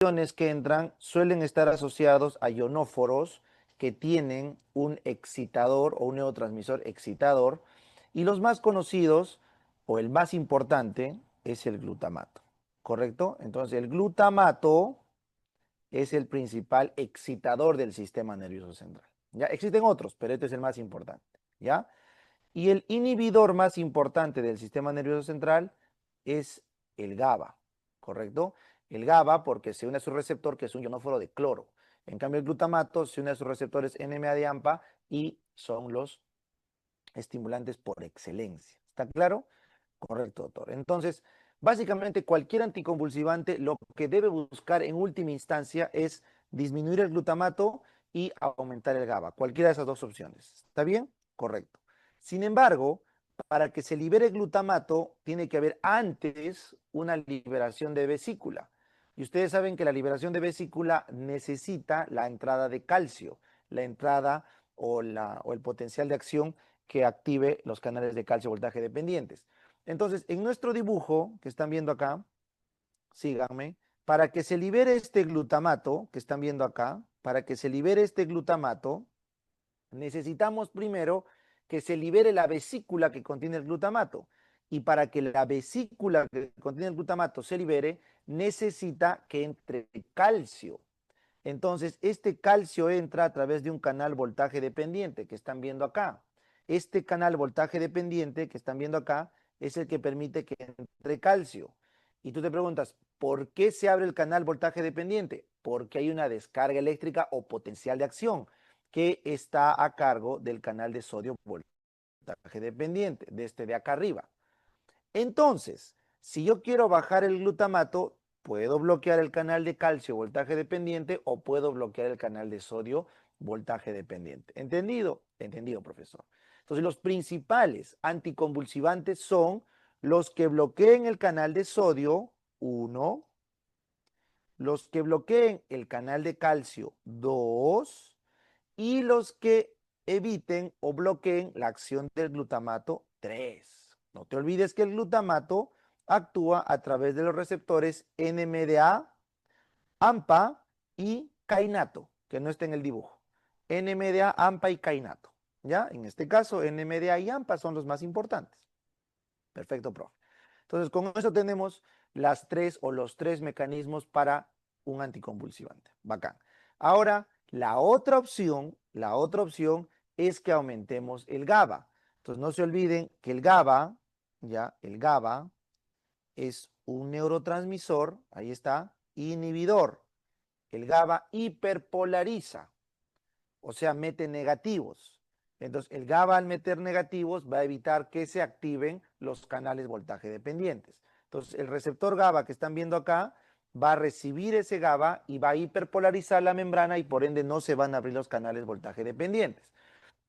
iones que entran suelen estar asociados a ionóforos que tienen un excitador o un neurotransmisor excitador, y los más conocidos o el más importante es el glutamato, ¿correcto? Entonces el glutamato es el principal excitador del sistema nervioso central. ¿Ya? Existen otros, pero este es el más importante, ¿ya? Y el inhibidor más importante del sistema nervioso central es el GABA, ¿correcto? El GABA porque se une a su receptor, que es un ionóforo de cloro. En cambio, el glutamato se une a sus receptores NMA de AMPA y son los estimulantes por excelencia. ¿Está claro? Correcto, doctor. Entonces, básicamente cualquier anticonvulsivante lo que debe buscar en última instancia es disminuir el glutamato y aumentar el GABA. Cualquiera de esas dos opciones. ¿Está bien? Correcto. Sin embargo, para que se libere glutamato, tiene que haber antes una liberación de vesícula. Y ustedes saben que la liberación de vesícula necesita la entrada de calcio, la entrada o el potencial de acción que active los canales de calcio voltaje dependientes. Entonces, en nuestro dibujo que están viendo acá, síganme, para que se libere este glutamato que están viendo acá, para que se libere este glutamato, necesitamos primero que se libere la vesícula que contiene el glutamato. Y para que la vesícula que contiene el glutamato se libere, necesita que entre calcio. Entonces, este calcio entra a través de un canal voltaje dependiente que están viendo acá. Este canal voltaje dependiente que están viendo acá es el que permite que entre calcio. Y tú te preguntas, ¿por qué se abre el canal voltaje dependiente? Porque hay una descarga eléctrica o potencial de acción que está a cargo del canal de sodio voltaje dependiente, de este de acá arriba. Entonces, si yo quiero bajar el glutamato, puedo bloquear el canal de calcio voltaje dependiente o puedo bloquear el canal de sodio voltaje dependiente. ¿Entendido? Entendido, profesor. Entonces, los principales anticonvulsivantes son los que bloqueen el canal de sodio, 1, los que bloqueen el canal de calcio, 2, y los que eviten o bloqueen la acción del glutamato, 3. No te olvides que el glutamato actúa a través de los receptores NMDA, AMPA y kainato, que no está en el dibujo. NMDA, AMPA y kainato. ¿Ya? En este caso, NMDA y AMPA son los más importantes. Perfecto, profe. Entonces, con eso tenemos las tres o los tres mecanismos para un anticonvulsivante. Bacán. Ahora, la otra opción es que aumentemos el GABA. Entonces, no se olviden que el GABA, ya, el GABA es un neurotransmisor, ahí está, inhibidor. El GABA hiperpolariza, o sea, mete negativos. Entonces, el GABA al meter negativos va a evitar que se activen los canales voltaje dependientes. Entonces, el receptor GABA que están viendo acá va a recibir ese GABA y va a hiperpolarizar la membrana y por ende no se van a abrir los canales voltaje dependientes.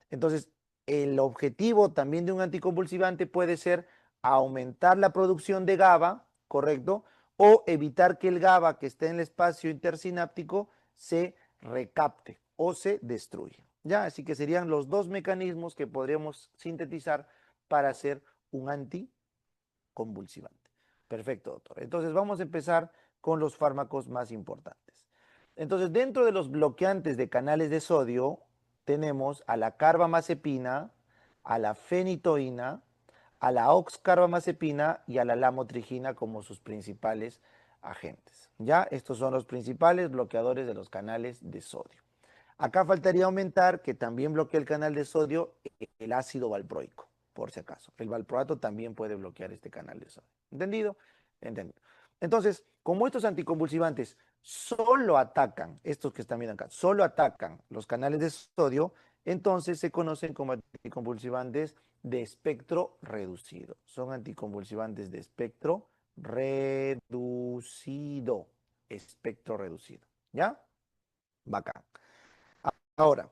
Entonces, el objetivo también de un anticonvulsivante puede ser aumentar la producción de GABA, ¿correcto? O evitar que el GABA que esté en el espacio intersináptico se recapte o se destruya. ¿Ya? Así que serían los dos mecanismos que podríamos sintetizar para hacer un anticonvulsivante. Perfecto, doctor. Entonces vamos a empezar con los fármacos más importantes. Entonces, dentro de los bloqueantes de canales de sodio, tenemos a la carbamazepina, a la fenitoína, a la oxcarbamazepina y a la lamotrigina como sus principales agentes. ¿Ya? Estos son los principales bloqueadores de los canales de sodio. Acá faltaría aumentar que también bloquea el canal de sodio el ácido valproico, por si acaso. El valproato también puede bloquear este canal de sodio. ¿Entendido? Entendido. Entonces, como estos anticonvulsivantes solo atacan, estos que están viendo acá, solo atacan los canales de sodio, entonces se conocen como anticonvulsivantes de espectro reducido. Son anticonvulsivantes de espectro reducido. Espectro reducido. ¿Ya? Bacán. Ahora,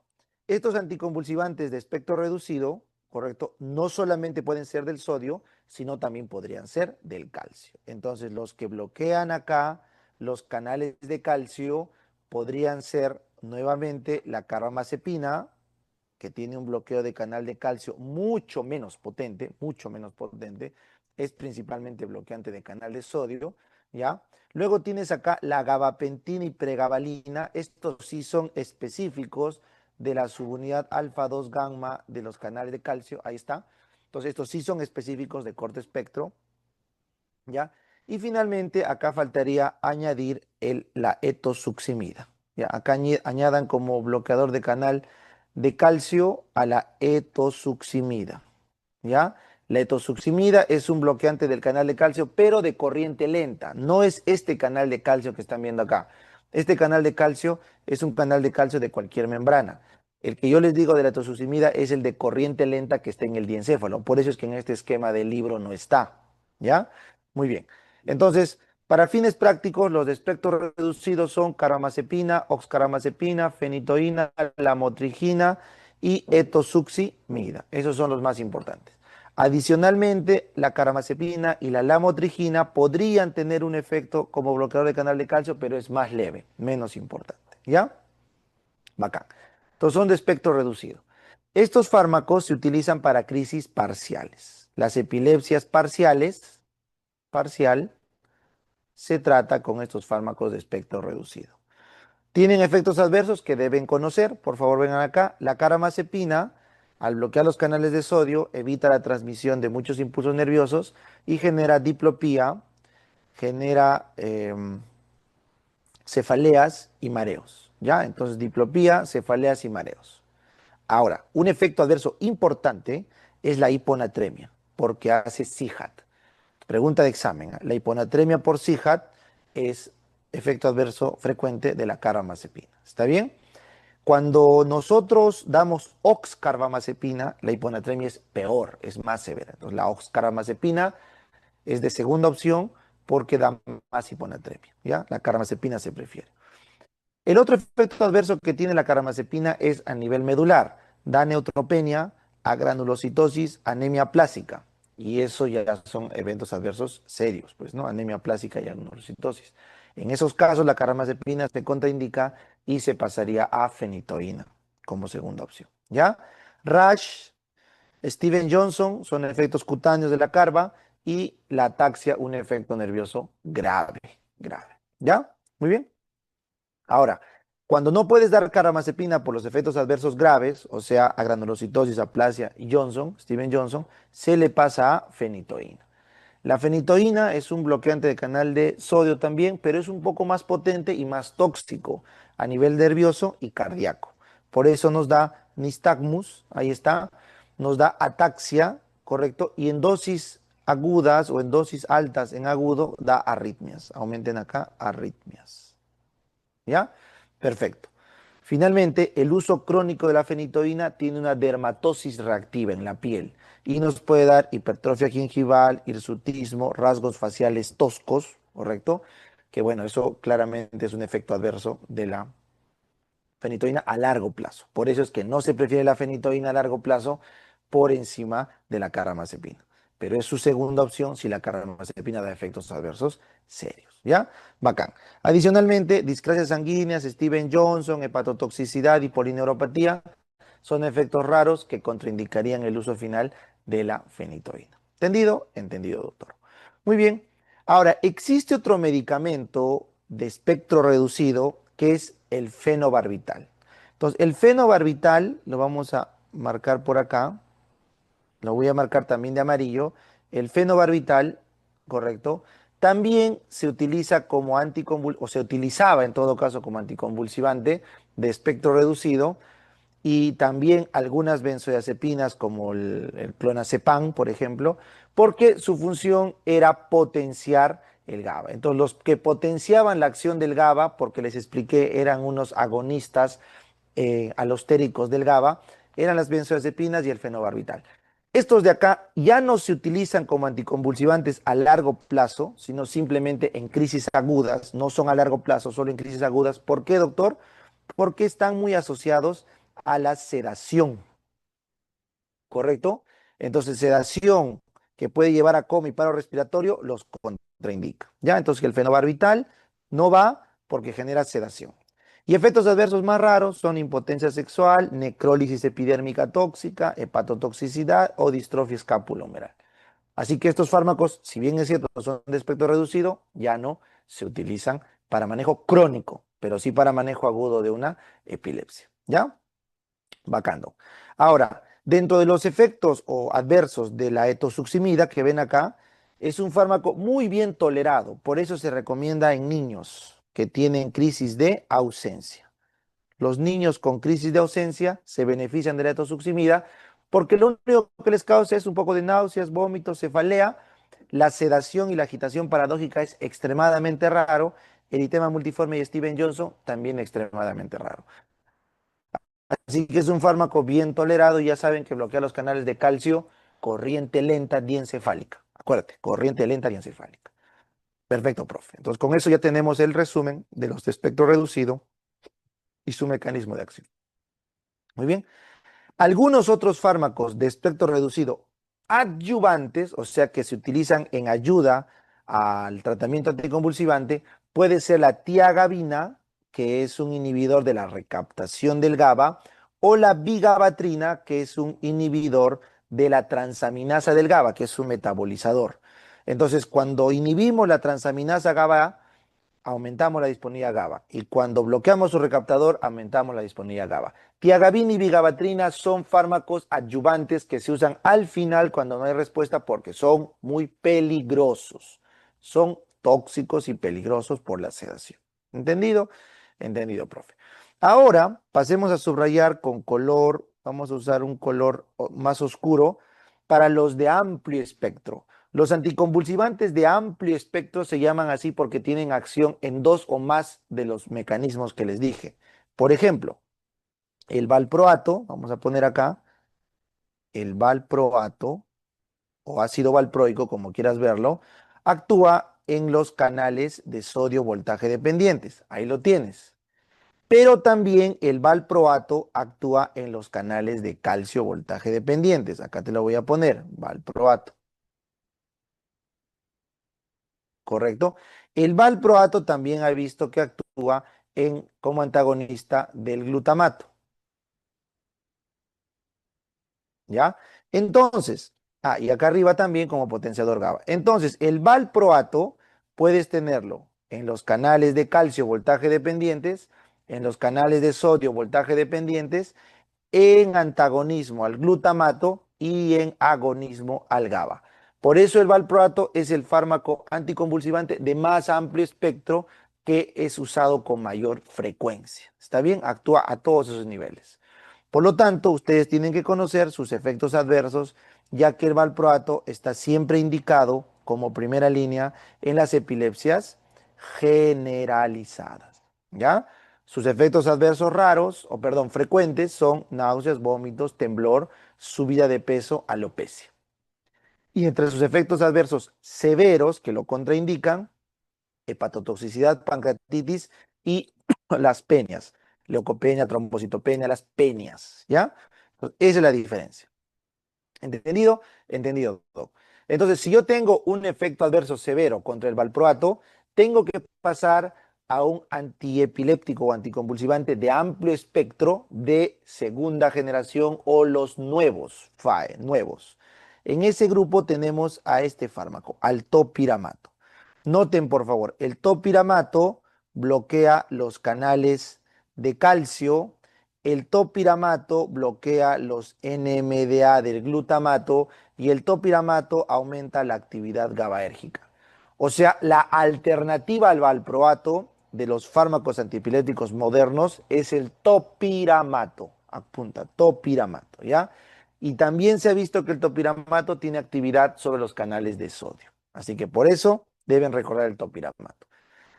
estos anticonvulsivantes de espectro reducido, correcto, no solamente pueden ser del sodio, sino también podrían ser del calcio. Entonces, los que bloquean acá los canales de calcio podrían ser nuevamente la carbamazepina, que tiene un bloqueo de canal de calcio mucho menos potente, es principalmente bloqueante de canal de sodio. ¿ya? Luego tienes acá la gabapentina y pregabalina. Estos sí son específicos de la subunidad alfa 2 gamma de los canales de calcio. Ahí está. Entonces, estos sí son específicos de corto espectro, ¿ya? Y finalmente, acá faltaría añadir la etosuximida, ¿ya? Acá añadan como bloqueador de canal de calcio a la etosuximida, ¿ya? La etosuximida es un bloqueante del canal de calcio, pero de corriente lenta. No es este canal de calcio que están viendo acá. Este canal de calcio es un canal de calcio de cualquier membrana. El que yo les digo de la etosuximida es el de corriente lenta que está en el diencéfalo. Por eso es que en este esquema del libro no está, ¿ya? Muy bien. Entonces, para fines prácticos, los de espectro reducido son carbamazepina, oxcarbamazepina, fenitoína, lamotrigina y etosuximida. Esos son los más importantes. Adicionalmente, la carbamazepina y la lamotrigina podrían tener un efecto como bloqueador de canal de calcio, pero es más leve, menos importante. ¿Ya? Bacán. Entonces son de espectro reducido. Estos fármacos se utilizan para crisis parciales. Las epilepsias parcial, se trata con estos fármacos de espectro reducido. Tienen efectos adversos que deben conocer. Por favor, vengan acá. La carbamazepina, al bloquear los canales de sodio, evita la transmisión de muchos impulsos nerviosos y genera diplopía, genera cefaleas y mareos. ¿Ya? Entonces, diplopía, cefaleas y mareos. Ahora, un efecto adverso importante es la hiponatremia, porque hace CIJAT. Pregunta de examen. ¿Eh? La hiponatremia por CIJAT es efecto adverso frecuente de la carbamazepina. ¿Está bien? Cuando nosotros damos oxcarbamazepina, la hiponatremia es peor, es más severa. Entonces, la oxcarbamazepina es de segunda opción porque da más hiponatremia. ¿Ya? La carbamazepina se prefiere. El otro efecto adverso que tiene la carbamazepina es a nivel medular. Da neutropenia, agranulocitosis, anemia plásica. Y eso ya son eventos adversos serios, pues, ¿no? Anemia plásica y agranulocitosis. En esos casos, la carbamazepina se contraindica y se pasaría a fenitoína como segunda opción. ¿Ya? Rash, Steven Johnson son efectos cutáneos de la carba y la ataxia, un efecto nervioso grave, grave. ¿Ya? Muy bien. Ahora, cuando no puedes dar carbamazepina por los efectos adversos graves, o sea, agranulocitosis, aplasia y Steven Johnson, se le pasa a fenitoína. La fenitoína es un bloqueante de canal de sodio también, pero es un poco más potente y más tóxico a nivel nervioso y cardíaco. Por eso nos da nistagmus, ahí está, nos da ataxia, ¿correcto? Y en dosis agudas o en dosis altas en agudo da arritmias. Aumenten acá arritmias. ¿Ya? Perfecto. Finalmente, el uso crónico de la fenitoína tiene una dermatosis reactiva en la piel y nos puede dar hipertrofia gingival, hirsutismo, rasgos faciales toscos, ¿correcto? Que bueno, eso claramente es un efecto adverso de la fenitoína a largo plazo. Por eso es que no se prefiere la fenitoína a largo plazo por encima de la carbamazepina. Pero es su segunda opción si la carbamazepina da efectos adversos serios. ¿Ya? Bacán. Adicionalmente, discrasias sanguíneas, Steven Johnson, hepatotoxicidad y polineuropatía son efectos raros que contraindicarían el uso final de la fenitoína. ¿Entendido? Entendido, doctor. Muy bien. Ahora, existe otro medicamento de espectro reducido que es el fenobarbital. Entonces, el fenobarbital lo vamos a marcar por acá, lo voy a marcar también de amarillo. El fenobarbital, correcto, también se utiliza como anticonvulsivante, o se utilizaba en todo caso como anticonvulsivante de espectro reducido y también algunas benzodiazepinas como el clonazepam, por ejemplo, porque su función era potenciar el GABA. Entonces, los que potenciaban la acción del GABA, porque les expliqué, eran unos agonistas alostéricos del GABA, eran las benzodiazepinas y el fenobarbital. Estos de acá ya no se utilizan como anticonvulsivantes a largo plazo, sino simplemente en crisis agudas, no son a largo plazo, solo en crisis agudas. ¿Por qué, doctor? Porque están muy asociados a la sedación, ¿correcto? Entonces, sedación que puede llevar a coma y paro respiratorio los contraindica. ¿Ya? Entonces, el fenobarbital no va porque genera sedación. Y efectos adversos más raros son impotencia sexual, necrólisis epidérmica tóxica, hepatotoxicidad o distrofia escapulohumeral. Así que estos fármacos, si bien es cierto, son de espectro reducido, ya no se utilizan para manejo crónico, pero sí para manejo agudo de una epilepsia. ¿Ya? Bacano. Ahora, dentro de los efectos o adversos de la etosuximida que ven acá, es un fármaco muy bien tolerado, por eso se recomienda en niños que tienen crisis de ausencia. Los niños con crisis de ausencia se benefician de la etosuximida porque lo único que les causa es un poco de náuseas, vómitos, cefalea. La sedación y la agitación paradójica es extremadamente raro. Eritema multiforme y Steven Johnson también extremadamente raro. Así que es un fármaco bien tolerado y ya saben que bloquea los canales de calcio, corriente lenta diencefálica. Acuérdate, corriente lenta diencefálica. Perfecto, profe. Entonces, con eso ya tenemos el resumen de los de espectro reducido y su mecanismo de acción. Muy bien. Algunos otros fármacos de espectro reducido adyuvantes, o sea que se utilizan en ayuda al tratamiento anticonvulsivante, puede ser la tiagabina, que es un inhibidor de la recaptación del GABA, o la vigabatrina, que es un inhibidor de la transaminasa del GABA, que es un metabolizador. Entonces, cuando inhibimos la transaminasa GABA, aumentamos la disponibilidad GABA. Y cuando bloqueamos su recaptador, aumentamos la disponibilidad GABA. Tiagabina y vigabatrina son fármacos adyuvantes que se usan al final cuando no hay respuesta porque son muy peligrosos. Son tóxicos y peligrosos por la sedación. ¿Entendido? Entendido, profe. Ahora pasemos a subrayar con color, vamos a usar un color más oscuro para los de amplio espectro. Los anticonvulsivantes de amplio espectro se llaman así porque tienen acción en dos o más de los mecanismos que les dije. Por ejemplo, el valproato, vamos a poner acá, el valproato o ácido valproico, como quieras verlo, actúa en los canales de sodio voltaje dependientes. Ahí lo tienes. Pero también el valproato actúa en los canales de calcio voltaje dependientes. Acá te lo voy a poner, valproato. ¿Correcto? El valproato también ha visto que actúa como antagonista del glutamato, ¿ya? Entonces, y acá arriba también como potenciador GABA. Entonces, el valproato puedes tenerlo en los canales de calcio voltaje dependientes, en los canales de sodio voltaje dependientes, en antagonismo al glutamato y en agonismo al GABA. Por eso el valproato es el fármaco anticonvulsivante de más amplio espectro que es usado con mayor frecuencia. ¿Está bien? Actúa a todos esos niveles. Por lo tanto, ustedes tienen que conocer sus efectos adversos, ya que el valproato está siempre indicado como primera línea en las epilepsias generalizadas. ¿Ya? Sus efectos adversos raros, o perdón, frecuentes son náuseas, vómitos, temblor, subida de peso, alopecia. Y entre sus efectos adversos severos que lo contraindican, hepatotoxicidad, pancreatitis y las penias, leucopenia, trombocitopenia, las penias, ¿ya? Entonces, esa es la diferencia. ¿Entendido? Entendido todo. Entonces, si yo tengo un efecto adverso severo contra el valproato, tengo que pasar a un antiepiléptico o anticonvulsivante de amplio espectro de segunda generación o los nuevos, FAE, nuevos. En ese grupo tenemos a este fármaco, al topiramato. Noten, por favor, el topiramato bloquea los canales de calcio, el topiramato bloquea los NMDA del glutamato y el topiramato aumenta la actividad GABAérgica. O sea, la alternativa al valproato de los fármacos antiepilépticos modernos es el topiramato. Apunta, topiramato, ¿ya? Y también se ha visto que el topiramato tiene actividad sobre los canales de sodio. Así que por eso deben recordar el topiramato.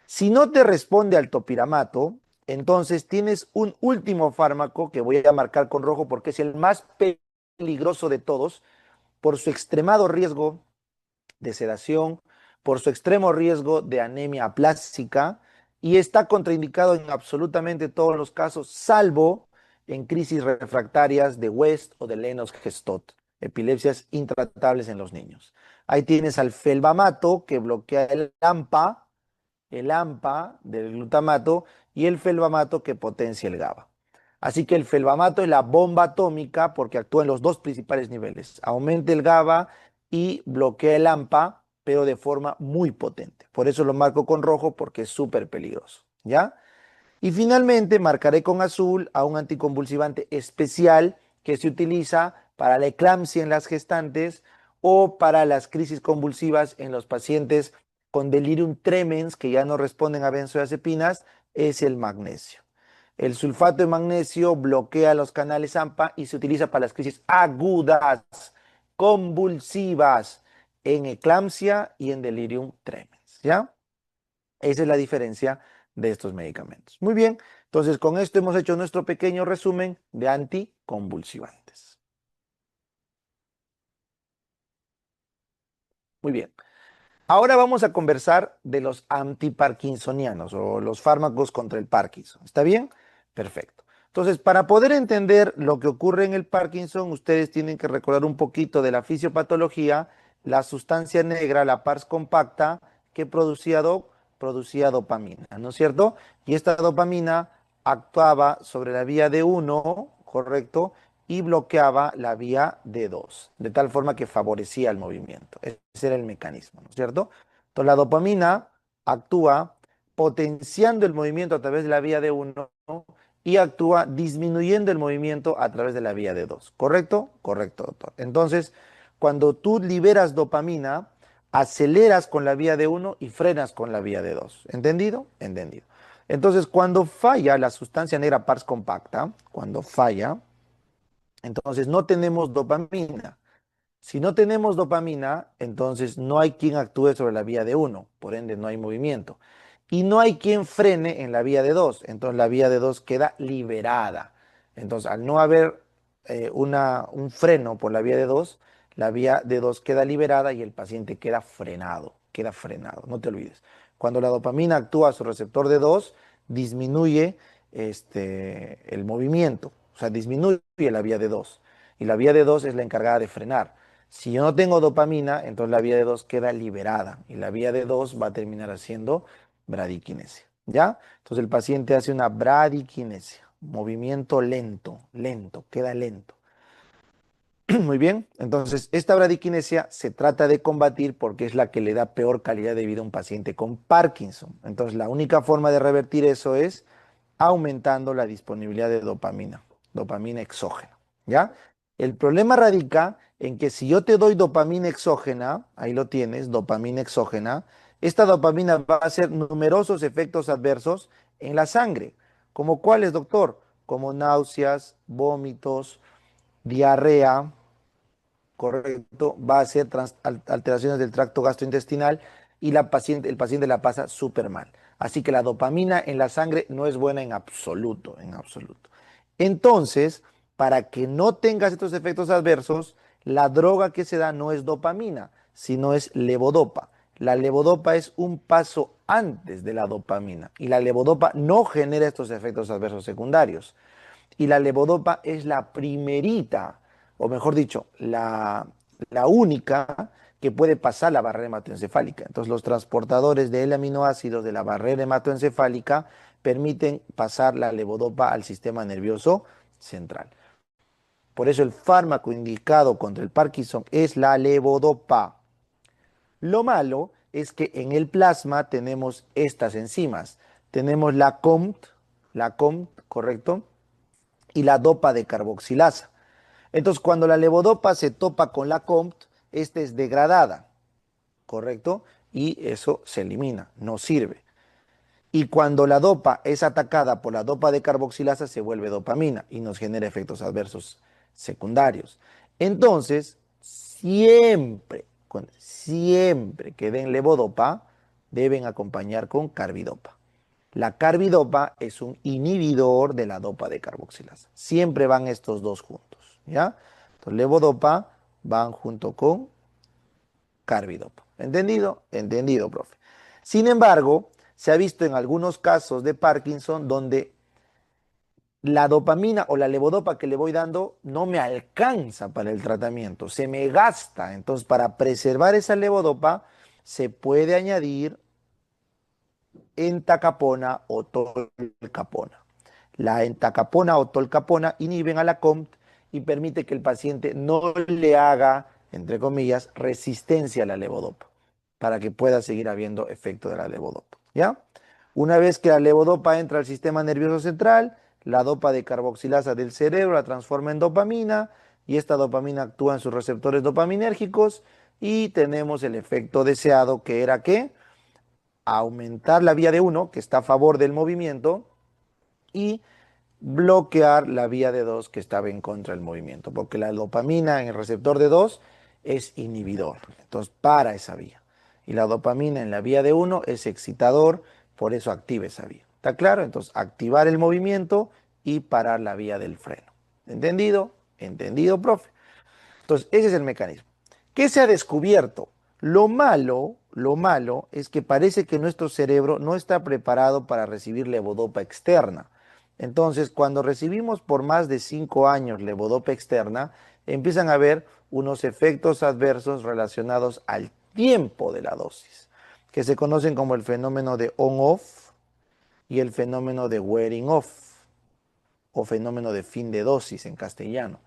Si no te responde al topiramato, entonces tienes un último fármaco que voy a marcar con rojo porque es el más peligroso de todos por su extremado riesgo de sedación, por su extremo riesgo de anemia aplástica y está contraindicado en absolutamente todos los casos, salvo en crisis refractarias de West o de Lennox-Gastaut, epilepsias intratables en los niños. Ahí tienes al felbamato que bloquea el AMPA del glutamato y el felbamato que potencia el GABA. Así que el felbamato es la bomba atómica porque actúa en los dos principales niveles. Aumenta el GABA y bloquea el AMPA, pero de forma muy potente. Por eso lo marco con rojo porque es súper peligroso, ¿ya? Y finalmente marcaré con azul a un anticonvulsivante especial que se utiliza para la eclampsia en las gestantes o para las crisis convulsivas en los pacientes con delirium tremens que ya no responden a benzodiazepinas, es el magnesio. El sulfato de magnesio bloquea los canales AMPA y se utiliza para las crisis agudas, convulsivas, en eclampsia y en delirium tremens, ¿ya? Esa es la diferencia de estos medicamentos. Muy bien, entonces con esto hemos hecho nuestro pequeño resumen de anticonvulsivantes. Muy bien. Ahora vamos a conversar de los antiparkinsonianos o los fármacos contra el Parkinson. ¿Está bien? Perfecto. Entonces, para poder entender lo que ocurre en el Parkinson, ustedes tienen que recordar un poquito de la fisiopatología, la sustancia negra, la pars compacta, que producía dopamina, ¿no es cierto? Y esta dopamina actuaba sobre la vía D1, ¿correcto? Y bloqueaba la vía D2, de tal forma que favorecía el movimiento. Ese era el mecanismo, ¿no es cierto? Entonces la dopamina actúa potenciando el movimiento a través de la vía D1 y actúa disminuyendo el movimiento a través de la vía D2. ¿Correcto? Correcto, doctor. Entonces, cuando tú liberas dopamina, aceleras con la vía D1 y frenas con la vía D2. ¿Entendido? Entendido. Entonces, cuando falla la sustancia negra pars compacta, cuando falla, entonces no tenemos dopamina. Si no tenemos dopamina, entonces no hay quien actúe sobre la vía de uno, por ende no hay movimiento. Y no hay quien frene en la vía de dos, entonces la vía de dos queda liberada. Entonces, al no haber un freno por la vía de dos, la vía de dos queda liberada y el paciente queda frenado, no te olvides. Cuando la dopamina actúa a su receptor de dos, disminuye el movimiento, o sea, disminuye la vía de dos. Y la vía de dos es la encargada de frenar. Si yo no tengo dopamina, entonces la vía de 2 queda liberada y la vía de 2 va a terminar haciendo bradiquinesia. ¿Ya? Entonces el paciente hace una bradiquinesia, movimiento lento, lento, queda lento. Muy bien, entonces esta bradiquinesia se trata de combatir porque es la que le da peor calidad de vida a un paciente con Parkinson. Entonces la única forma de revertir eso es aumentando la disponibilidad de dopamina, dopamina exógena, ¿ya? El problema radica en que si yo te doy dopamina exógena, ahí lo tienes, dopamina exógena, esta dopamina va a hacer numerosos efectos adversos en la sangre. ¿Como cuáles, doctor? Como náuseas, vómitos, diarrea, correcto, va a ser alteraciones del tracto gastrointestinal y el paciente la pasa súper mal. Así que la dopamina en la sangre no es buena en absoluto, en absoluto. Entonces, para que no tengas estos efectos adversos, la droga que se da no es dopamina, sino es levodopa. La levodopa es un paso antes de la dopamina y la levodopa no genera estos efectos adversos secundarios y la levodopa es la primerita, o mejor dicho, la única que puede pasar la barrera hematoencefálica. Entonces, los transportadores de L-aminoácidos de la barrera hematoencefálica permiten pasar la levodopa al sistema nervioso central. Por eso el fármaco indicado contra el Parkinson es la levodopa. Lo malo es que en el plasma tenemos estas enzimas. Tenemos la COMT, ¿correcto? Y la dopa de carboxilasa. Entonces, cuando la levodopa se topa con la COMT, esta es degradada, ¿correcto? Y eso se elimina, no sirve. Y cuando la dopa es atacada por la dopa de carboxilasa, se vuelve dopamina y nos genera efectos adversos secundarios. Entonces, siempre que den levodopa, deben acompañar con carbidopa. La carbidopa es un inhibidor de la dopa de carboxilasa. Siempre van estos dos juntos, ¿ya? Entonces, levodopa van junto con carbidopa. ¿Entendido? Entendido, profe. Sin embargo, se ha visto en algunos casos de Parkinson donde la dopamina o la levodopa que le voy dando no me alcanza para el tratamiento, se me gasta. Entonces, para preservar esa levodopa, se puede añadir entacapona o tolcapona. La entacapona o tolcapona inhiben a la COMT y permite que el paciente no le haga entre comillas, resistencia a la levodopa, para que pueda seguir habiendo efecto de la levodopa, ¿ya? Una vez que la levodopa entra al sistema nervioso central, la dopa de carboxilasa del cerebro la transforma en dopamina y esta dopamina actúa en sus receptores dopaminérgicos y tenemos el efecto deseado que era que aumentar la vía de uno, que está a favor del movimiento, y bloquear la vía de 2 que estaba en contra del movimiento, porque la dopamina en el receptor de 2 es inhibidor, entonces para esa vía. Y la dopamina en la vía de uno es excitador, por eso activa esa vía. ¿Está claro? Entonces activar el movimiento y parar la vía del freno. ¿Entendido? ¿Entendido, profe? Entonces, ese es el mecanismo. ¿Qué se ha descubierto? Lo malo es que parece que nuestro cerebro no está preparado para recibir levodopa externa. Entonces, cuando recibimos por más de 5 años levodopa externa, empiezan a haber unos efectos adversos relacionados al tiempo de la dosis, que se conocen como el fenómeno de on-off y el fenómeno de wearing off, o fenómeno de fin de dosis en castellano.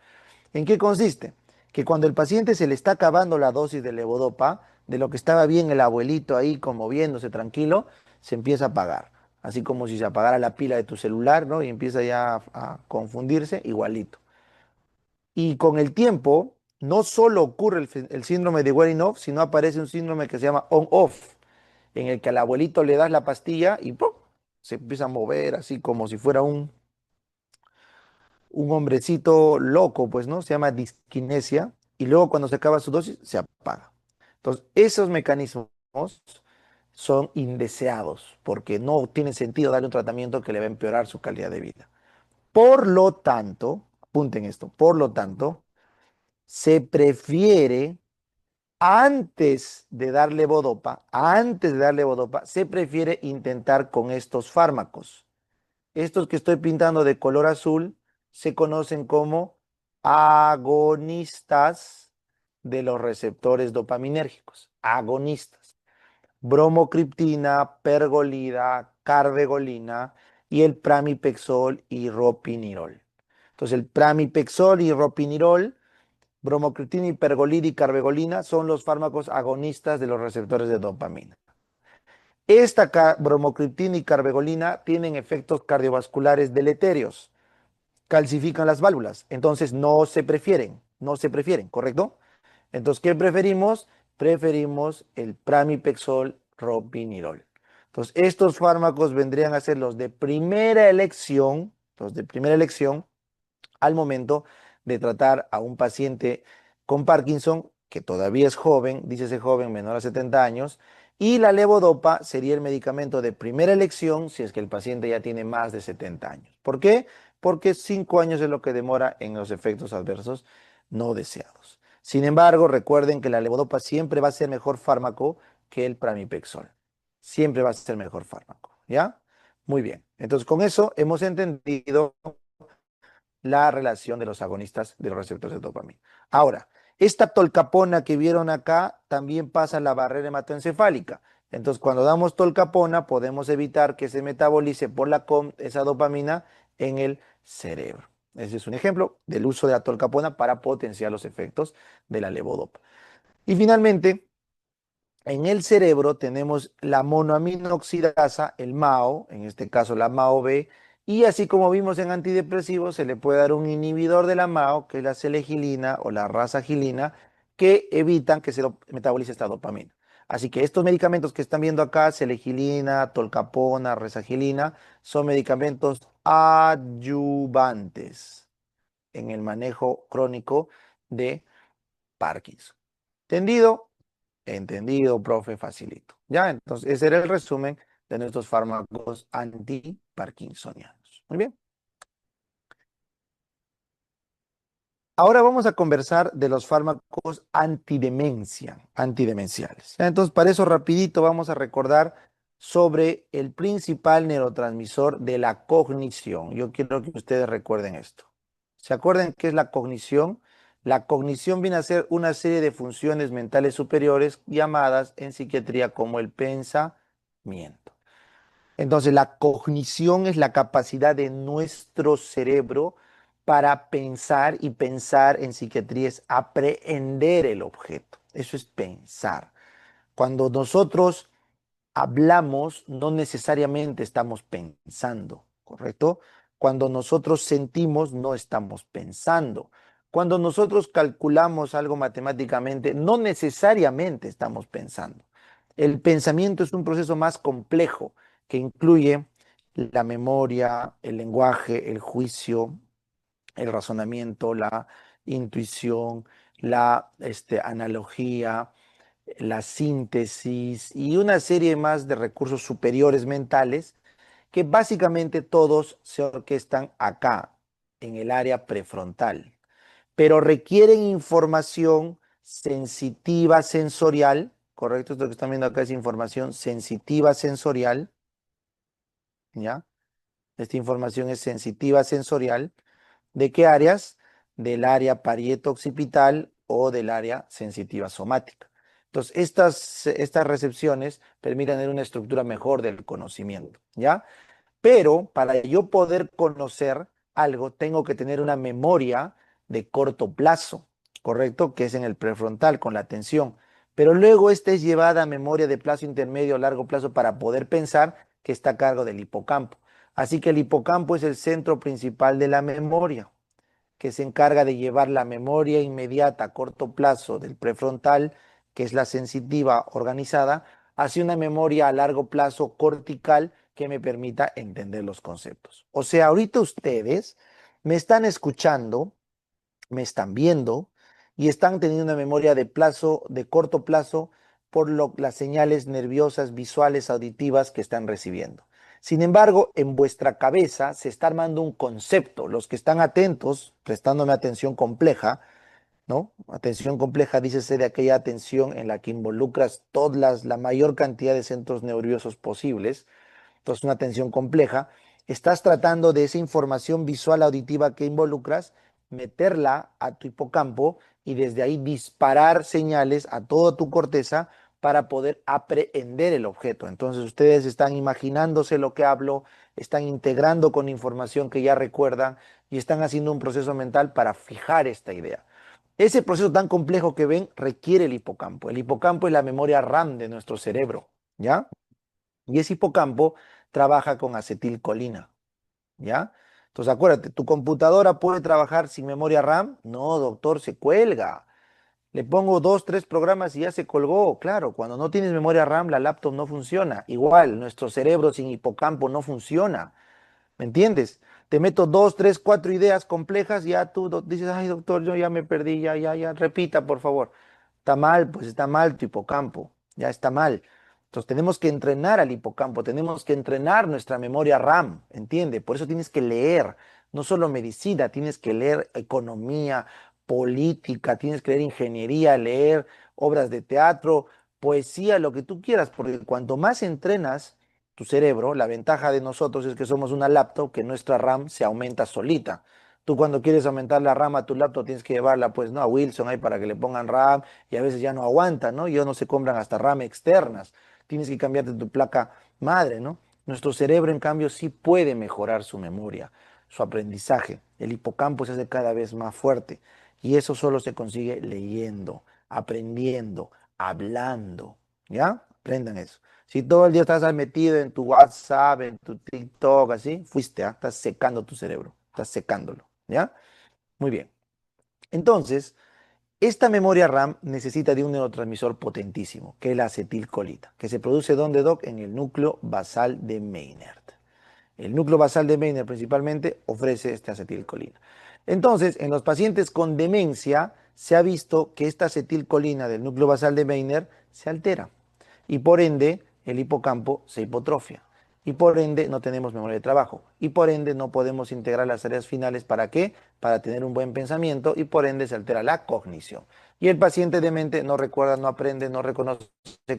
¿En qué consiste? Que cuando el paciente se le está acabando la dosis de levodopa, de lo que estaba bien el abuelito ahí como viéndose tranquilo, se empieza a apagar. Así como si se apagara la pila de tu celular, ¿no? Y empieza ya a confundirse, igualito. Y con el tiempo, no solo ocurre el síndrome de wearing off, sino aparece un síndrome que se llama on-off, en el que al abuelito le das la pastilla y ¡pum! Se empieza a mover así como si fuera un hombrecito loco, pues, ¿no? Se llama disquinesia, y luego cuando se acaba su dosis, se apaga. Entonces, esos mecanismos son indeseados, porque no tiene sentido darle un tratamiento que le va a empeorar su calidad de vida. Por lo tanto, apunten esto, por lo tanto, se prefiere, antes de darle bodopa, se prefiere intentar con estos fármacos. Estos que estoy pintando de color azul se conocen como agonistas de los receptores dopaminérgicos. Agonistas. Bromocriptina, pergolida, carvedolina y el pramipexol y ropinirol. Entonces el pramipexol y ropinirol, bromocriptina, hipergolida y carvedolina son los fármacos agonistas de los receptores de dopamina. Esta bromocriptina y carvedolina tienen efectos cardiovasculares deleterios, calcifican las válvulas, entonces no se prefieren, ¿correcto? Entonces, ¿qué preferimos? Preferimos el pramipexol ropinirol. Entonces, estos fármacos vendrían a ser los de primera elección al momento de tratar a un paciente con Parkinson, que todavía es joven, dice ese joven menor a 70 años, y la levodopa sería el medicamento de primera elección si es que el paciente ya tiene más de 70 años. ¿Por qué? Porque 5 años es lo que demora en los efectos adversos no deseados. Sin embargo, recuerden que la levodopa siempre va a ser mejor fármaco que el pramipexol. Siempre va a ser mejor fármaco, ¿ya? Muy bien. Entonces, con eso hemos entendido la relación de los agonistas de los receptores de dopamina. Ahora, esta tolcapona que vieron acá también pasa la barrera hematoencefálica. Entonces, cuando damos tolcapona, podemos evitar que se metabolice por esa dopamina en el cerebro. Ese es un ejemplo del uso de la tolcapona para potenciar los efectos de la levodopa. Y finalmente, en el cerebro tenemos la monoamina oxidasa, el MAO, en este caso la MAO-B, y así como vimos en antidepresivos, se le puede dar un inhibidor de la MAO, que es la selegilina o la rasagilina, que evitan que se metabolice esta dopamina. Así que estos medicamentos que están viendo acá, selegilina, tolcapona, rasagilina, son medicamentos adyuvantes en el manejo crónico de Parkinson. ¿Entendido? Entendido, profe, facilito. Ya, entonces ese era el resumen de nuestros fármacos antiparkinsonianos. Muy bien. Ahora vamos a conversar de los fármacos antidemenciales. Ya, entonces, para eso rapidito vamos a recordar sobre el principal neurotransmisor de la cognición. Yo quiero que ustedes recuerden esto. ¿Se acuerdan qué es la cognición? La cognición viene a ser una serie de funciones mentales superiores llamadas en psiquiatría como el pensamiento. Entonces, la cognición es la capacidad de nuestro cerebro para pensar, y pensar en psiquiatría es aprehender el objeto. Eso es pensar. Cuando nosotros hablamos, no necesariamente estamos pensando, ¿correcto? Cuando nosotros sentimos, no estamos pensando. Cuando nosotros calculamos algo matemáticamente, no necesariamente estamos pensando. El pensamiento es un proceso más complejo que incluye la memoria, el lenguaje, el juicio, el razonamiento, la intuición, la analogía, la síntesis y una serie más de recursos superiores mentales que básicamente todos se orquestan acá, en el área prefrontal, pero requieren información sensitiva sensorial, ¿correcto? Esto que están viendo acá es información sensitiva sensorial, ¿ya? Esta información es sensitiva sensorial. ¿De qué áreas? Del área parieto-occipital o del área sensitiva somática. Entonces, estas recepciones permiten tener una estructura mejor del conocimiento, ¿ya? Pero para yo poder conocer algo, tengo que tener una memoria de corto plazo, ¿correcto? Que es en el prefrontal, con la atención. Pero luego esta es llevada a memoria de plazo intermedio o largo plazo para poder pensar, que está a cargo del hipocampo. Así que el hipocampo es el centro principal de la memoria, que se encarga de llevar la memoria inmediata a corto plazo del prefrontal, que es la sensitiva organizada, hacia una memoria a largo plazo cortical que me permita entender los conceptos. O sea, ahorita ustedes me están escuchando, me están viendo y están teniendo una memoria de plazo, de corto plazo, por las señales nerviosas, visuales, auditivas que están recibiendo. Sin embargo, en vuestra cabeza se está armando un concepto. Los que están atentos, prestándome atención compleja, ¿no? Atención compleja, dícese de aquella atención en la que involucras la mayor cantidad de centros nerviosos posibles. Entonces, una atención compleja, estás tratando de esa información visual auditiva que involucras, meterla a tu hipocampo y desde ahí disparar señales a toda tu corteza para poder aprehender el objeto. Entonces, ustedes están imaginándose lo que hablo, están integrando con información que ya recuerdan y están haciendo un proceso mental para fijar esta idea. Ese proceso tan complejo que ven requiere el hipocampo. El hipocampo es la memoria RAM de nuestro cerebro, ¿ya? Y ese hipocampo trabaja con acetilcolina, ¿ya? Entonces acuérdate, ¿tu computadora puede trabajar sin memoria RAM? No, doctor, se cuelga. Le pongo dos, tres programas y ya se colgó. Claro, cuando no tienes memoria RAM, la laptop no funciona. Igual, nuestro cerebro sin hipocampo no funciona. ¿Me entiendes? Te meto dos, tres, cuatro ideas complejas, ya tú dices, ay, doctor, yo ya me perdí, ya, repita, por favor. Está mal, pues está mal tu hipocampo, ya está mal. Entonces tenemos que entrenar al hipocampo, tenemos que entrenar nuestra memoria RAM, ¿entiende? Por eso tienes que leer, no solo medicina, tienes que leer economía, política, tienes que leer ingeniería, leer obras de teatro, poesía, lo que tú quieras, porque cuanto más entrenas tu cerebro, la ventaja de nosotros es que somos una laptop, que nuestra RAM se aumenta solita. Tú cuando quieres aumentar la RAM a tu laptop tienes que llevarla pues no a Wilson ahí para que le pongan RAM y a veces ya no aguanta, ¿no? Y ya no se compran hasta RAM externas. Tienes que cambiarte tu placa madre, ¿no? Nuestro cerebro en cambio sí puede mejorar su memoria, su aprendizaje. El hipocampo se hace cada vez más fuerte y eso solo se consigue leyendo, aprendiendo, hablando, ¿ya? Aprendan eso. Si todo el día estás metido en tu WhatsApp, en tu TikTok, así, fuiste, ¿ah? Estás secando tu cerebro, estás secándolo, ¿ya? Muy bien. Entonces, esta memoria RAM necesita de un neurotransmisor potentísimo, que es la acetilcolina, que se produce ¿dónde, Doc? En el núcleo basal de Maynard. El núcleo basal de Maynard principalmente ofrece esta acetilcolina. Entonces, en los pacientes con demencia se ha visto que esta acetilcolina del núcleo basal de Maynard se altera y por ende el hipocampo se hipotrofia y por ende no tenemos memoria de trabajo y por ende no podemos integrar las tareas finales. ¿Para qué? Para tener un buen pensamiento y por ende se altera la cognición. Y el paciente demente no recuerda, no aprende, no reconoce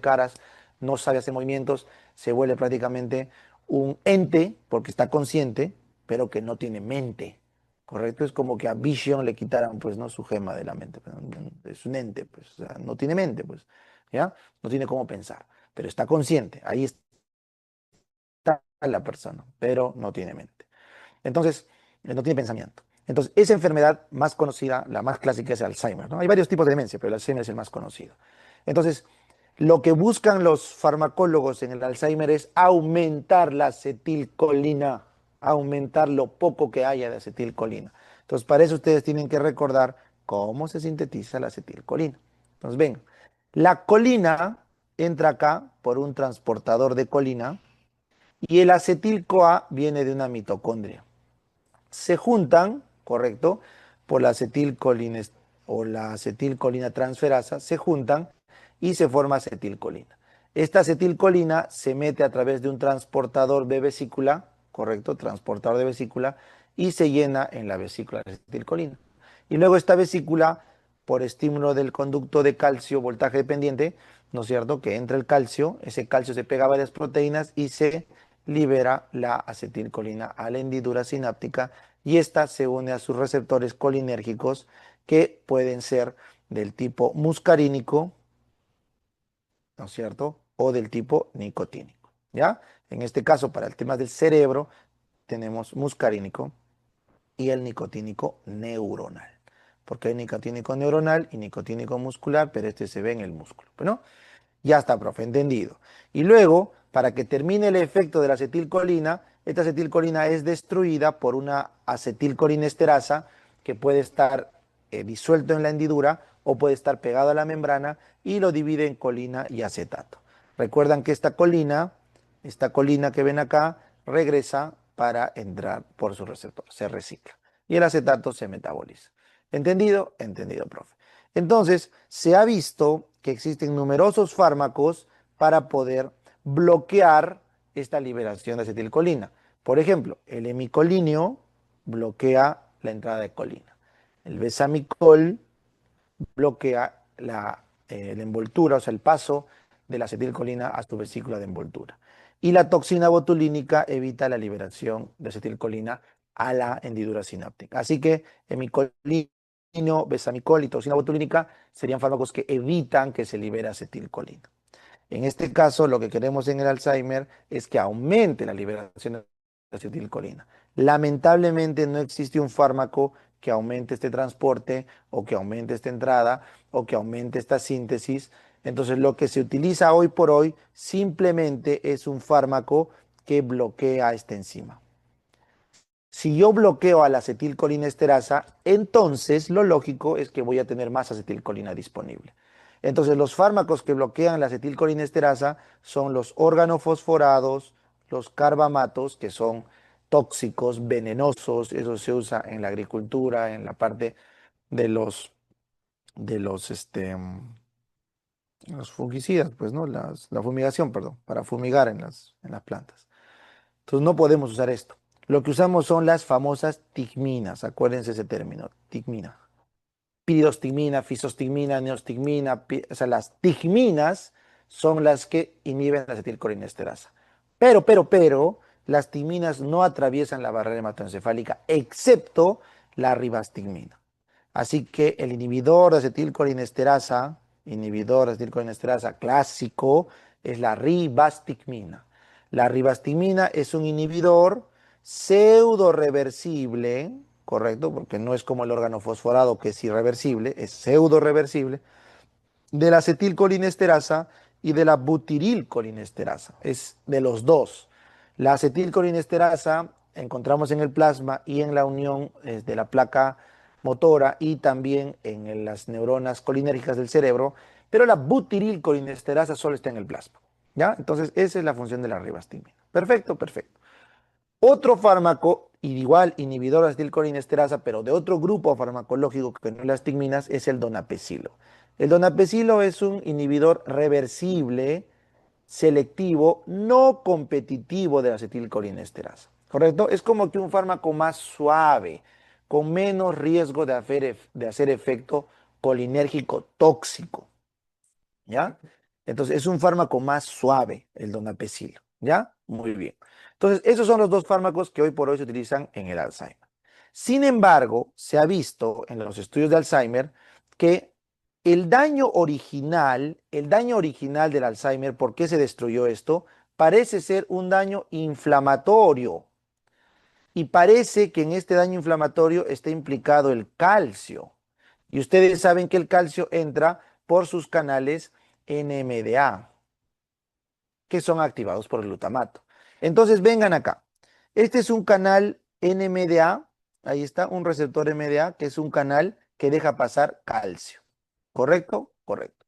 caras, no sabe hacer movimientos, se vuelve prácticamente un ente porque está consciente, pero que no tiene mente. ¿Correcto? Es como que a Vision le quitaran, pues, ¿no? Su gema de la mente. Es un ente, pues, o sea, no tiene mente, pues, ¿ya? No tiene cómo pensar, pero está consciente. Ahí está la persona, pero no tiene mente. Entonces, no tiene pensamiento. Entonces, esa enfermedad más conocida, la más clásica es Alzheimer, ¿no? Hay varios tipos de demencia, pero el Alzheimer es el más conocido. Entonces, lo que buscan los farmacólogos en el Alzheimer es aumentar la acetilcolina, aumentar lo poco que haya de acetilcolina. Entonces, para eso ustedes tienen que recordar cómo se sintetiza la acetilcolina. Entonces, ven, la colina entra acá por un transportador de colina y el acetil-CoA viene de una mitocondria. Se juntan, correcto, por la acetilcolina o la acetilcolina transferasa, se juntan y se forma acetilcolina. Esta acetilcolina se mete a través de un transportador de vesícula, correcto, transportador de vesícula, y se llena en la vesícula de acetilcolina. Y luego esta vesícula, por estímulo del conducto de calcio, voltaje dependiente, ¿no es cierto? Que entra el calcio, ese calcio se pega a varias proteínas y se libera la acetilcolina a la hendidura sináptica y esta se une a sus receptores colinérgicos que pueden ser del tipo muscarínico, ¿no es cierto? O del tipo nicotínico, ¿ya? En este caso, para el tema del cerebro, tenemos muscarínico y el nicotínico neuronal. Porque hay nicotínico neuronal y nicotínico muscular, pero este se ve en el músculo, ¿no? Ya está, profe, entendido. Y luego, para que termine el efecto de la acetilcolina, esta acetilcolina es destruida por una acetilcolinesterasa que puede estar disuelto en la hendidura o puede estar pegado a la membrana y lo divide en colina y acetato. Recuerdan que esta colina que ven acá, regresa para entrar por su receptor, se recicla. Y el acetato se metaboliza. ¿Entendido? Entendido, profe. Entonces, se ha visto que existen numerosos fármacos para poder bloquear esta liberación de acetilcolina. Por ejemplo, el hemicolinio bloquea la entrada de colina. El besamicol bloquea la envoltura, o sea, el paso de la acetilcolina a su vesícula de envoltura. Y la toxina botulínica evita la liberación de acetilcolina a la hendidura sináptica. Así que hemicolino, besamicol y toxina botulínica serían fármacos que evitan que se libere acetilcolina. En este caso, lo que queremos en el Alzheimer es que aumente la liberación de acetilcolina. Lamentablemente no existe un fármaco que aumente este transporte o que aumente esta entrada o que aumente esta síntesis. Entonces, lo que se utiliza hoy por hoy simplemente es un fármaco que bloquea esta enzima. Si yo bloqueo a la acetilcolinesterasa, entonces lo lógico es que voy a tener más acetilcolina disponible. Entonces, los fármacos que bloquean la acetilcolinesterasa son los organofosforados, los carbamatos, que son tóxicos, venenosos, eso se usa en la agricultura, en la parte de los fungicidas, pues, ¿no? La fumigación, perdón, para fumigar en las plantas. Entonces no podemos usar esto. Lo que usamos son las famosas tigminas, acuérdense ese término, tigmina. Piridostigmina, fisostigmina, neostigmina, o sea, las tigminas son las que inhiben la acetilcolinesterasa. Pero, las tigminas no atraviesan la barrera hematoencefálica, excepto la ribastigmina. Así que el inhibidor de acetilcolinesterasa clásico es la ribastigmina. La ribastigmina es un inhibidor pseudo reversible, correcto, porque no es como el órgano fosforado que es irreversible, es pseudo reversible, de la acetilcolinesterasa y de la butirilcolinesterasa. Es de los dos. La acetilcolinesterasa encontramos en el plasma y en la unión de la placa motora y también en las neuronas colinérgicas del cerebro, pero la butirilcolinesterasa solo está en el plasma. ¿Ya? Entonces, esa es la función de la ribastigmina. Perfecto, perfecto. Otro fármaco, igual inhibidor de acetilcolinesterasa, pero de otro grupo farmacológico que no es las tigminas, es el donapecilo. El donapecilo es un inhibidor reversible, selectivo, no competitivo de la acetilcolinesterasa. ¿Correcto? Es como que un fármaco más suave, con menos riesgo de hacer efecto colinérgico tóxico. ¿Ya? Entonces es un fármaco más suave, el donapecilo, ¿ya? Muy bien. Entonces, esos son los dos fármacos que hoy por hoy se utilizan en el Alzheimer. Sin embargo, se ha visto en los estudios de Alzheimer que el daño original del Alzheimer, ¿por qué se destruyó esto? Parece ser un daño inflamatorio. y parece que en este daño inflamatorio está implicado el calcio. Y ustedes saben que el calcio entra por sus canales NMDA, que son activados por el glutamato. Entonces, vengan acá. Este es un canal NMDA, ahí está, un receptor NMDA, que es un canal que deja pasar calcio. ¿Correcto? Correcto.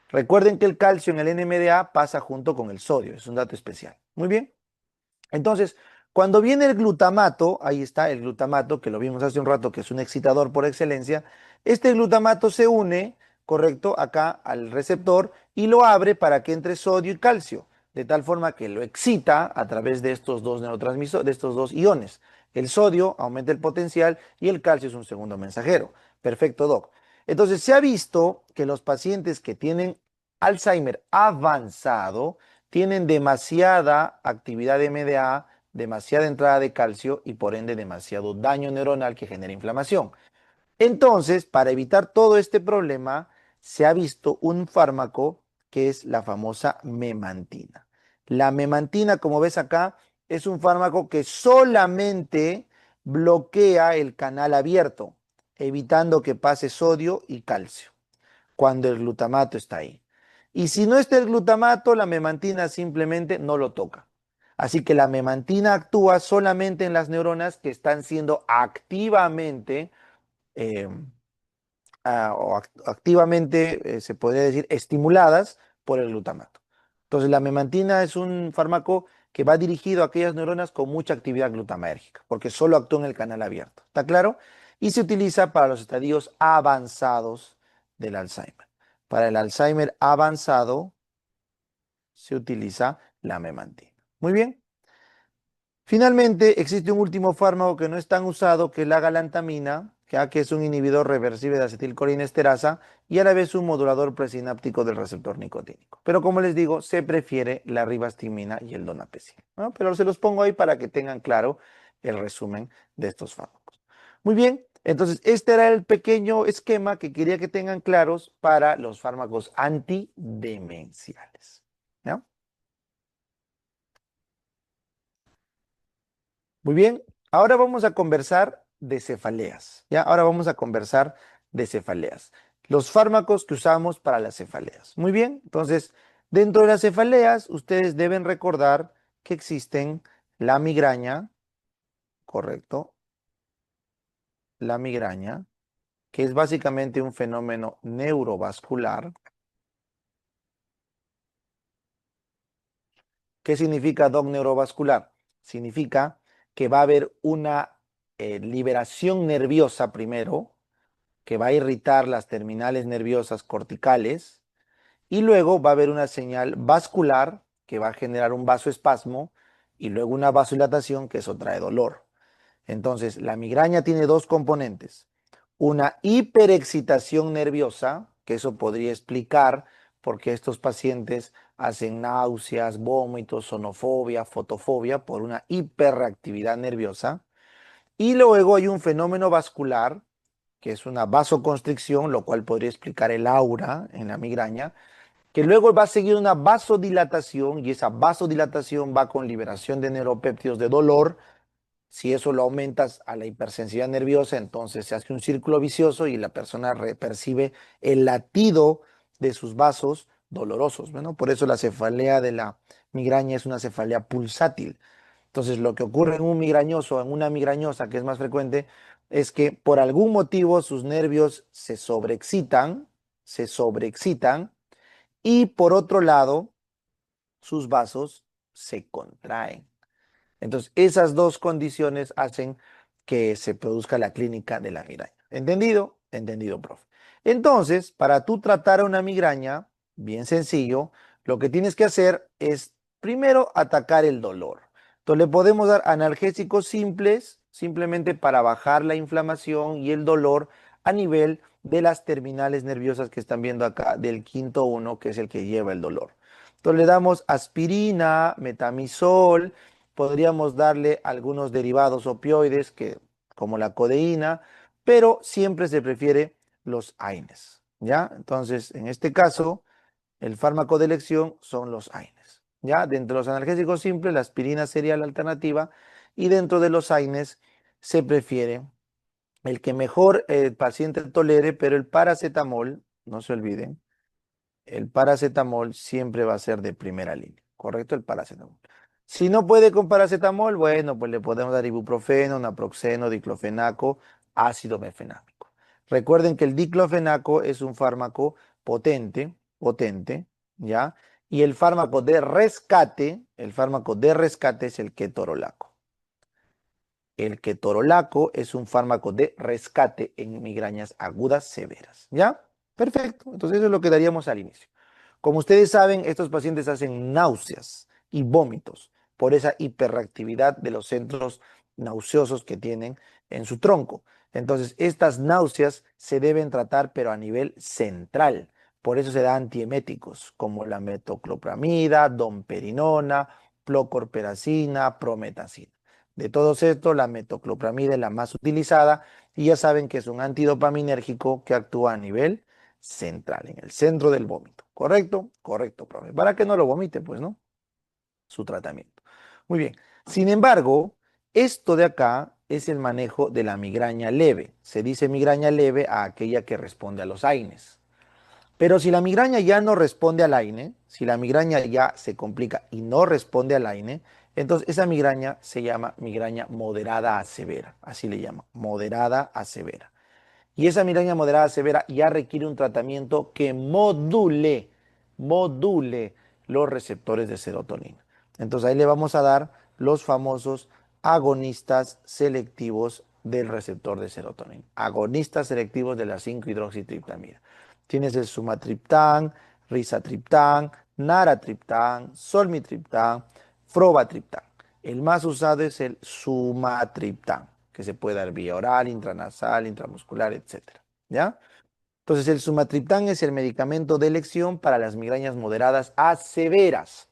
Recuerden que el calcio en el NMDA pasa junto con el sodio, es un dato especial. Muy bien. Entonces, cuando viene el glutamato, ahí está el glutamato, que lo vimos hace un rato, que es un excitador por excelencia, este glutamato se une, correcto, acá al receptor y lo abre para que entre sodio y calcio, de tal forma que lo excita a través de estos dos neurotransmisores, de estos dos iones. El sodio aumenta el potencial y el calcio es un segundo mensajero. Perfecto, Doc. Entonces, se ha visto que los pacientes que tienen Alzheimer avanzado, tienen demasiada actividad de MDA, demasiada entrada de calcio y por ende demasiado daño neuronal que genera inflamación. Entonces, para evitar todo este problema, se ha visto un fármaco que es la famosa memantina. La memantina, como ves acá, es un fármaco que solamente bloquea el canal abierto, evitando que pase sodio y calcio cuando el glutamato está ahí. Y si no está el glutamato, la memantina simplemente no lo toca. Así que la memantina actúa solamente en las neuronas que están siendo activamente eh, activamente, se podría decir, estimuladas por el glutamato. Entonces, la memantina es un fármaco que va dirigido a aquellas neuronas con mucha actividad glutamatérgica, porque solo actúa en el canal abierto. ¿Está claro? Y se utiliza para los estadios avanzados del Alzheimer. Para el Alzheimer avanzado se utiliza la memantina. Muy bien. Finalmente, existe un último fármaco que no es tan usado, que es la galantamina, que es un inhibidor reversible de acetilcolinesterasa y a la vez un modulador presináptico del receptor nicotínico. Pero como les digo, se prefiere la ribastimina y el donapecil, ¿no? Pero se los pongo ahí para que tengan claro el resumen de estos fármacos. Muy bien, entonces este era el pequeño esquema que quería que tengan claros para los fármacos antidemenciales, ¿no? Muy bien, ahora vamos a conversar de cefaleas, ¿ya? Ahora vamos a conversar de cefaleas. Los fármacos que usamos para las cefaleas. Muy bien, entonces, dentro de las cefaleas, ustedes deben recordar que existen la migraña, correcto, la migraña, que es básicamente un fenómeno neurovascular. ¿Qué significa doc neurovascular? Significa que va a haber una liberación nerviosa primero, que va a irritar las terminales nerviosas corticales y luego va a haber una señal vascular que va a generar un vasoespasmo y luego una vasodilatación que eso trae dolor. Entonces, la migraña tiene dos componentes. Una hiperexcitación nerviosa, que eso podría explicar por qué estos pacientes hacen náuseas, vómitos, sonofobia, fotofobia, por una hiperreactividad nerviosa. Y luego hay un fenómeno vascular que es una vasoconstricción, lo cual podría explicar el aura en la migraña, que luego va a seguir una vasodilatación y esa vasodilatación va con liberación de neuropéptidos de dolor. Si eso lo aumentas a la hipersensibilidad nerviosa, entonces se hace un círculo vicioso y la persona percibe el latido de sus vasos dolorosos. Bueno, por eso la cefalea de la migraña es una cefalea pulsátil. Entonces, lo que ocurre en un migrañoso, en una migrañosa, que es más frecuente, es que por algún motivo sus nervios se sobreexcitan, y por otro lado, sus vasos se contraen. Entonces, esas dos condiciones hacen que se produzca la clínica de la migraña. ¿Entendido? Entendido, profe. Entonces, para tú tratar una migraña, bien sencillo, lo que tienes que hacer es primero atacar el dolor. Entonces, le podemos dar analgésicos simples, simplemente para bajar la inflamación y el dolor a nivel de las terminales nerviosas que están viendo acá, del quinto uno, que es el que lleva el dolor. Entonces, le damos aspirina, metamizol. Podríamos darle algunos derivados opioides como la codeína, pero siempre se prefiere los AINES, ¿ya? Entonces, en este caso, el fármaco de elección son los AINES, ¿ya? Dentro de los analgésicos simples, la aspirina sería la alternativa Y dentro de los AINES se prefiere el que mejor el paciente tolere, pero el paracetamol, no se olviden, el paracetamol siempre va a ser de primera línea, ¿correcto? El paracetamol. Si no puede con paracetamol, bueno, pues le podemos dar ibuprofeno, naproxeno, diclofenaco, ácido mefenámico. Recuerden que el diclofenaco es un fármaco potente, ¿ya? Y el fármaco de rescate es el ketorolaco. El ketorolaco es un fármaco de rescate en migrañas agudas severas. ¿Ya? Perfecto. Entonces eso es lo que daríamos al inicio. Como ustedes saben, estos pacientes hacen náuseas y vómitos por esa hiperreactividad de los centros nauseosos que tienen en su tronco. Entonces, estas náuseas se deben tratar, pero a nivel central. Por eso se da antieméticos como la metoclopramida, domperinona, procorperacina, prometacina. De todos estos, la metoclopramida es la más utilizada y ya saben que es un antidopaminérgico que actúa a nivel central, en el centro del vómito. ¿Correcto? Correcto, profe. Para que no lo vomite, pues, ¿no? Su tratamiento. Muy bien. Sin embargo, esto de acá es el manejo de la migraña leve. Se dice migraña leve a aquella que responde a los AINES. Pero si la migraña ya no responde al AINE, si la migraña ya se complica y no responde al AINE, entonces esa migraña se llama migraña moderada a severa, así le llaman, moderada a severa. Y esa migraña moderada severa ya requiere un tratamiento que module los receptores de serotonina. Entonces ahí le vamos a dar los famosos agonistas selectivos del receptor de serotonina. Agonistas selectivos de la 5-hidroxitriptamina. Tienes el sumatriptán, risatriptán, naratriptán, solmitriptán, frobatriptán. El más usado es el sumatriptán, que se puede dar vía oral, intranasal, intramuscular, etcétera. ¿Ya? Entonces, el sumatriptán es el medicamento de elección para las migrañas moderadas a severas.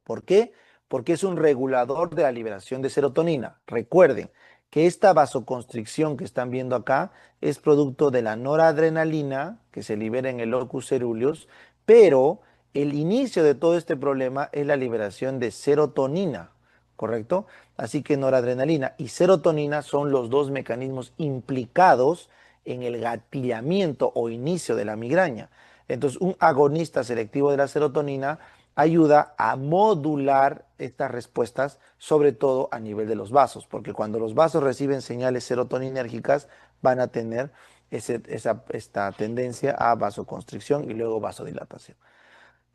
¿Por qué? Porque es un regulador de la liberación de serotonina. Recuerden que esta vasoconstricción que están viendo acá es producto de la noradrenalina que se libera en el locus coeruleus, pero el inicio de todo este problema es la liberación de serotonina, ¿correcto? Así que noradrenalina y serotonina son los dos mecanismos implicados en el gatillamiento o inicio de la migraña. Entonces, un agonista selectivo de la serotonina ayuda a modular estas respuestas, sobre todo a nivel de los vasos, porque cuando los vasos reciben señales serotoninérgicas van a tener esta tendencia a vasoconstricción y luego vasodilatación.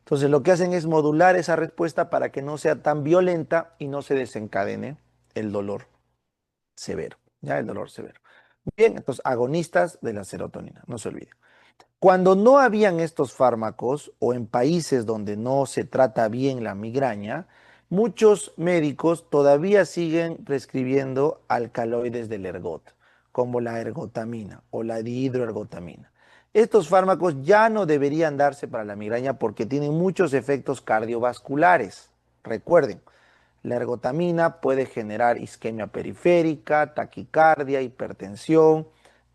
Entonces lo que hacen es modular esa respuesta para que no sea tan violenta y no se desencadene el dolor severo, ¿ya? El dolor severo. Bien, entonces agonistas de la serotonina, no se olviden. Cuando no habían estos fármacos o en países donde no se trata bien la migraña, muchos médicos todavía siguen prescribiendo alcaloides del ergot, como la ergotamina o la dihidroergotamina. Estos fármacos ya no deberían darse para la migraña porque tienen muchos efectos cardiovasculares. Recuerden, la ergotamina puede generar isquemia periférica, taquicardia, hipertensión.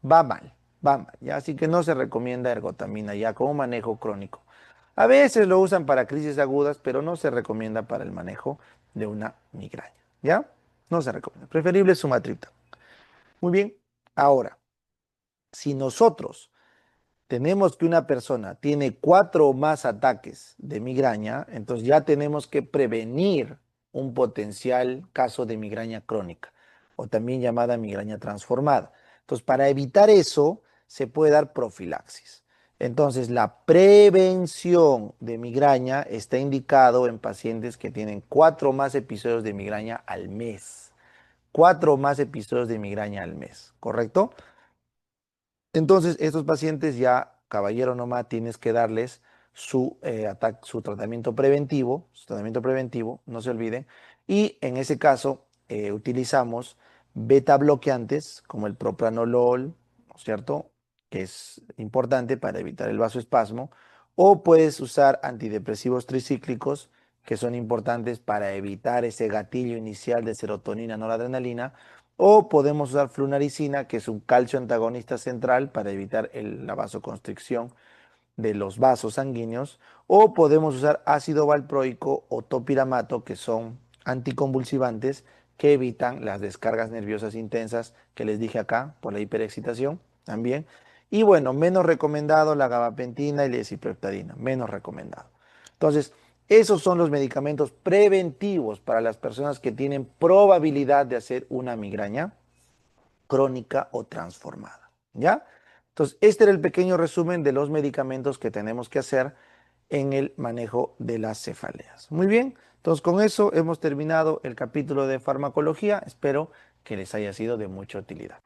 Va mal, va mal, ¿ya? Así que no se recomienda ergotamina ya como manejo crónico. A veces lo usan para crisis agudas, pero no se recomienda para el manejo de una migraña, ¿ya? No se recomienda. Preferible sumatriptan. Muy bien. Ahora, si nosotros tenemos que una persona tiene 4 o más ataques de migraña, entonces ya tenemos que prevenir un potencial caso de migraña crónica o también llamada migraña transformada. Entonces, para evitar eso, se puede dar profilaxis. Entonces, la prevención de migraña está indicado en pacientes que tienen 4 o más episodios de migraña al mes. 4 o más episodios de migraña al mes, ¿correcto? Entonces, estos pacientes ya, caballero nomás, tienes que darles su tratamiento preventivo, no se olviden. Y en ese caso, utilizamos beta bloqueantes como el propranolol, ¿no es cierto? Que es importante para evitar el vasoespasmo. O puedes usar antidepresivos tricíclicos, que son importantes para evitar ese gatillo inicial de serotonina, noradrenalina. O podemos usar flunaricina, que es un calcio antagonista central para evitar la vasoconstricción de los vasos sanguíneos. O podemos usar ácido valproico o topiramato, que son anticonvulsivantes que evitan las descargas nerviosas intensas que les dije acá por la hiperexcitación también. Y bueno, menos recomendado la gabapentina y la ciprofloxacina, menos recomendado. Entonces, esos son los medicamentos preventivos para las personas que tienen probabilidad de hacer una migraña crónica o transformada. ¿Ya? Entonces, este era el pequeño resumen de los medicamentos que tenemos que hacer en el manejo de las cefaleas. Muy bien, entonces con eso hemos terminado el capítulo de farmacología. Espero que les haya sido de mucha utilidad.